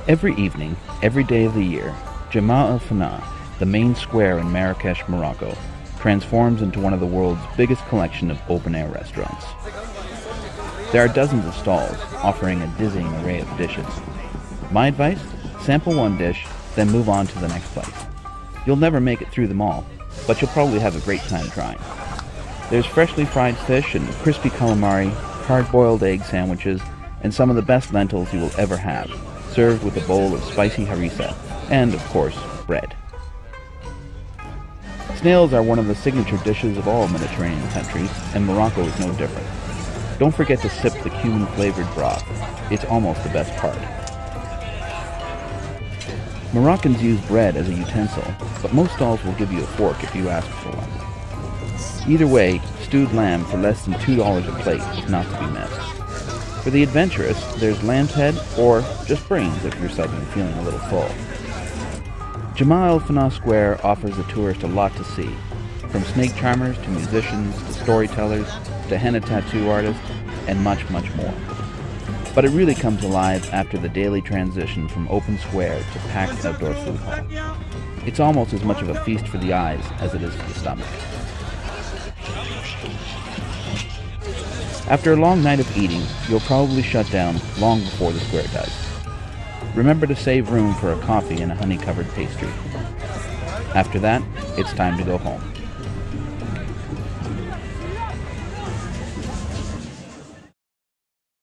Every evening, every day of the year, Djemaa El-Fna, the main square in Marrakech, Morocco, transforms into one of the world's biggest collection of open-air restaurants. There are dozens of stalls offering a dizzying array of dishes. My advice? Sample one dish, then move on to the next place. You'll never make it through them all, but you'll probably have a great time trying. There's freshly fried fish and crispy calamari, hard-boiled egg sandwiches, and some of the best lentils you will ever have, served with a bowl of spicy harissa, and, of course, bread. Snails are one of the signature dishes of all Mediterranean countries, and Morocco is no different. Don't forget to sip the cumin-flavored broth. It's almost the best part. Moroccans use bread as a utensil, but most stalls will give you a fork if you ask for one. Either way, stewed lamb for less than $2 a plate is not to be missed. For the adventurous, there's lamb's head, or just brains if you're suddenly feeling a little full. Djemaa El-Fna Square offers the tourist a lot to see, from snake charmers to musicians to storytellers to henna tattoo artists, and much, much more. But it really comes alive after the daily transition from open square to packed outdoor food hall. It's almost as much of a feast for the eyes as it is for the stomach. After a long night of eating, you'll probably shut down long before the square does. Remember to save room for a coffee and a honey-covered pastry. After that, it's time to go home.